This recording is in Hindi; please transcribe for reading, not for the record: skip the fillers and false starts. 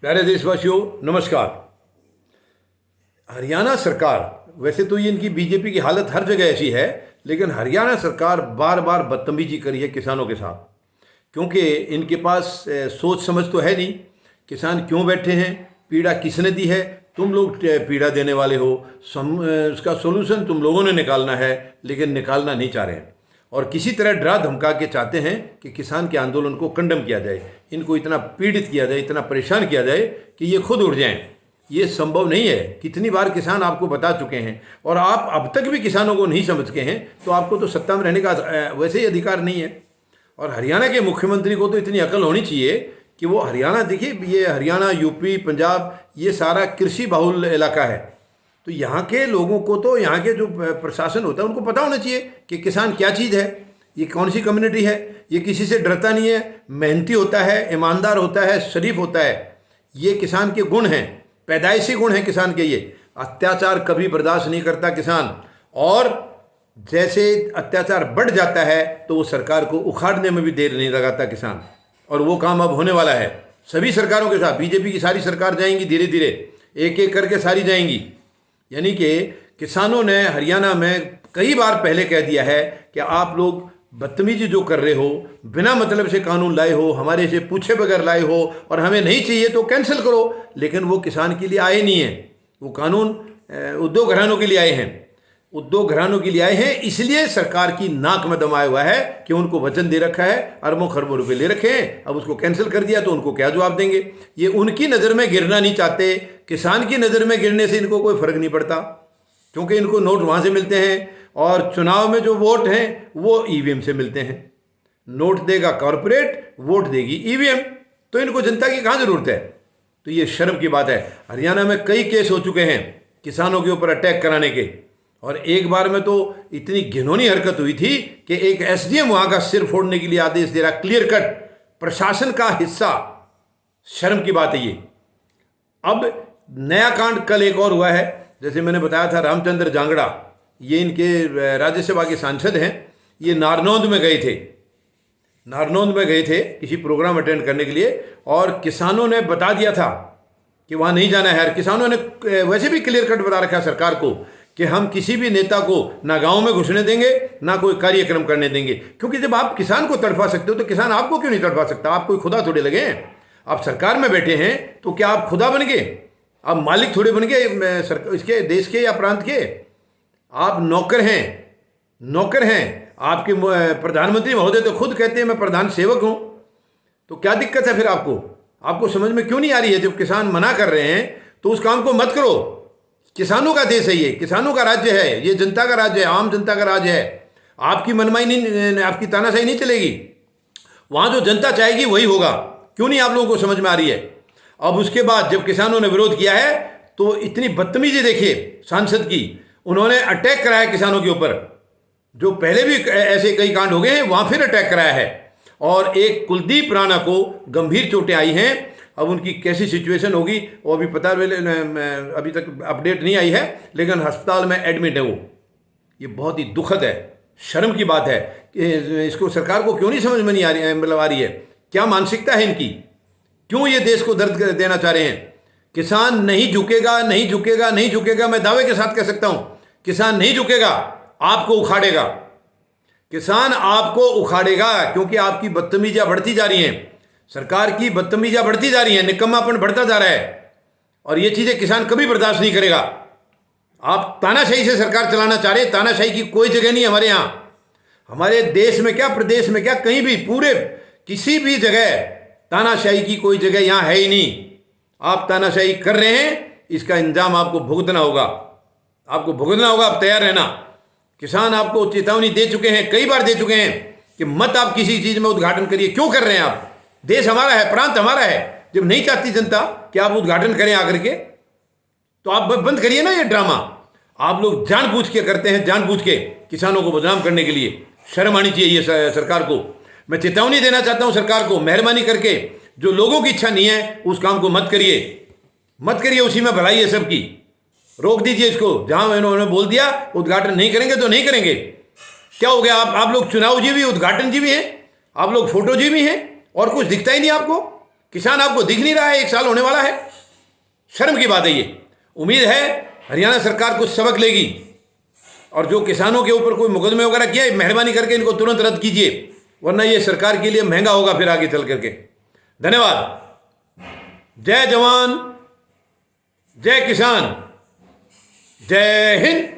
प्यारे देशवासियों, नमस्कार। हरियाणा सरकार, वैसे तो ये इनकी बीजेपी की हालत हर जगह ऐसी है, लेकिन हरियाणा सरकार बार बार बदतमीजी करी है किसानों के साथ। क्योंकि इनके पास सोच समझ तो है नहीं। किसान क्यों बैठे हैं, पीड़ा किसने दी है, तुम लोग पीड़ा देने वाले हो, उसका सोल्यूशन तुम लोगों ने निकालना है, लेकिन निकालना नहीं चाह रहे हैं। और किसी तरह डरा धमका के चाहते हैं कि किसान के आंदोलन को कंडम किया जाए, इनको इतना पीड़ित किया जाए, इतना परेशान किया जाए कि ये खुद उड़ जाएं। ये संभव नहीं है। कितनी बार किसान आपको बता चुके हैं, और आप अब तक भी किसानों को नहीं समझ के हैं, तो आपको तो सत्ता में रहने का वैसे ही अधिकार नहीं है। और हरियाणा के मुख्यमंत्री को तो इतनी अकल होनी चाहिए कि वो हरियाणा, देखिए ये हरियाणा, यूपी, पंजाब, ये सारा कृषि बहुल इलाका है। तो यहाँ के लोगों को, तो यहाँ के जो प्रशासन होता है, उनको पता होना चाहिए कि किसान क्या चीज़ है, ये कौन सी कम्युनिटी है। ये किसी से डरता नहीं है, मेहनती होता है, ईमानदार होता है, शरीफ होता है। ये किसान के गुण हैं, पैदाइशी गुण हैं किसान के। ये अत्याचार कभी बर्दाश्त नहीं करता किसान, और जैसे अत्याचार बढ़ जाता है तो वो सरकार को उखाड़ने में भी देर नहीं लगाता किसान। और वो काम अब होने वाला है सभी सरकारों के साथ। बीजेपी की सारी सरकार जाएंगी, धीरे धीरे एक एक करके सारी जाएंगी। यानी कि किसानों ने हरियाणा में कई बार पहले कह दिया है कि आप लोग बदतमीजी जो कर रहे हो, बिना मतलब से कानून लाए हो, हमारे से पूछे बगैर लाए हो, और हमें नहीं चाहिए तो कैंसिल करो। लेकिन वो किसान के लिए आए नहीं हैं, वो कानून उद्योग घरानों के लिए आए हैं। उद्योग घरानों के लिए आए हैं, इसलिए सरकार की नाक में दम आया हुआ है कि उनको वचन दे रखा है, अरबों खरबों रुपए ले रखे हैं, अब उसको कैंसिल कर दिया तो उनको क्या जवाब देंगे। ये उनकी नज़र में गिरना नहीं चाहते, किसान की नज़र में गिरने से इनको कोई फर्क नहीं पड़ता, क्योंकि इनको नोट वहाँ से मिलते हैं, और चुनाव में जो वोट हैं वो ईवीएम से मिलते हैं। नोट देगा कॉरपोरेट, वोट देगी ईवीएम, तो इनको जनता की कहाँ ज़रूरत है। तो ये शर्म की बात है। हरियाणा में कई केस हो चुके हैं किसानों के ऊपर अटैक कराने के, और एक बार में तो इतनी घिनौनी हरकत हुई थी कि एक एसडीएम वहाँ का सिर फोड़ने के लिए आदेश दे रहा, क्लियर कट प्रशासन का हिस्सा। शर्म की बात है ये। अब नया कांड कल एक और हुआ है। जैसे मैंने बताया था, रामचंद्र जांगड़ा, ये इनके राज्यसभा के सांसद हैं, ये नारनौंद में गए थे। नारनौंद में गए थे किसी प्रोग्राम अटेंड करने के लिए, और किसानों ने बता दिया था कि वहाँ नहीं जाना है। किसानों ने वैसे भी क्लियर कट बता रखा सरकार को कि हम किसी भी नेता को ना गांव में घुसने देंगे, ना कोई कार्यक्रम करने देंगे। क्योंकि जब आप किसान को तड़पा सकते हो तो किसान आपको क्यों नहीं तड़पा सकता। आप कोई खुदा थोड़े लगे हैं। आप सरकार में बैठे हैं तो क्या आप खुदा बन गए? आप मालिक थोड़े बन गए इसके देश के या प्रांत के। आप नौकर हैं, नौकर हैं। आपके प्रधानमंत्री महोदय तो खुद कहते हैं मैं प्रधान सेवक हूं। तो क्या दिक्कत है फिर आपको समझ में क्यों नहीं आ रही है? जब किसान मना कर रहे हैं तो उस काम को मत करो। किसानों का देश है ये, किसानों का राज्य है ये, जनता का राज्य है, आम जनता का राज्य है। आपकी मनमानी नहीं, आपकी तानाशाही नहीं चलेगी। वहां जो जनता चाहेगी वही होगा। क्यों नहीं आप लोगों को समझ में आ रही है? अब उसके बाद जब किसानों ने विरोध किया है तो इतनी बदतमीजी देखिए सांसद की। उन्होंने अटैक कराया किसानों के ऊपर। जो पहले भी ऐसे कई कांड हो गए हैं, वहां फिर अटैक कराया है। और एक कुलदीप राणा को गंभीर चोटें आई हैं। अब उनकी कैसी सिचुएशन होगी वो अभी पता, अभी तक अपडेट नहीं आई है, लेकिन अस्पताल में एडमिट है वो। ये बहुत ही दुखद है, शर्म की बात है कि इसको सरकार को क्यों नहीं समझ में नहीं आ रही है, मतलब आ रही है। क्या मानसिकता है इनकी? क्यों ये देश को दर्द देना चाह रहे हैं? किसान नहीं झुकेगा, नहीं झुकेगा, नहीं झुकेगा। मैं दावे के साथ कह सकता हूं, किसान नहीं झुकेगा, आपको उखाड़ेगा। किसान आपको उखाड़ेगा, क्योंकि आपकी बदतमीजियां बढ़ती जा रही हैं। सरकार की बदतमीजियां बढ़ती जा रही हैं, निकम्मापन बढ़ता जा रहा है, और ये चीजें किसान कभी बर्दाश्त नहीं करेगा। आप तानाशाही से सरकार चलाना चाह रहे हैं। तानाशाही की कोई जगह नहीं हमारे यहां। हमारे देश में क्या, प्रदेश में क्या, कहीं भी, पूरे किसी भी जगह तानाशाही की कोई जगह यहां है ही नहीं। आप तानाशाही कर रहे हैं, इसका इंजाम आपको भुगतना होगा। आपको भुगतना होगा, आप तैयार रहना। किसान आपको चेतावनी दे चुके हैं, कई बार दे चुके हैं कि मत आप किसी चीज में उद्घाटन करिए। क्यों कर रहे हैं आप? देश हमारा है, प्रांत हमारा है। जब नहीं चाहती जनता कि आप उद्घाटन करें आकर के, तो आप बंद करिए ना ये ड्रामा। आप लोग जानबूझ के करते हैं, जानबूझ के किसानों को बदनाम करने के लिए। शर्म आनी चाहिए ये सरकार को। मैं चेतावनी देना चाहता हूं सरकार को, मेहरबानी करके जो लोगों की इच्छा नहीं है उस काम को मत करिए, मत करिए। उसी में भलाई है सबकी। रोक दीजिए इसको। जहां इन्होंने बोल दिया उद्घाटन नहीं करेंगे तो नहीं करेंगे। क्या हो गया? आप लोग चुनाव जीवी, उद्घाटन जीवी हैं, आप लोग फोटो जीवी हैं, और कुछ दिखता ही नहीं आपको। किसान आपको दिख नहीं रहा है, 1 साल होने वाला है। शर्म की बात है ये। उम्मीद है हरियाणा सरकार कुछ सबक लेगी और जो किसानों के ऊपर कोई मुकदमे वगैरह किए, मेहरबानी करके इनको तुरंत रद्द कीजिए, वरना ये सरकार के लिए महंगा होगा फिर आगे चल करके। धन्यवाद। जय जवान, जय किसान, जय हिंद।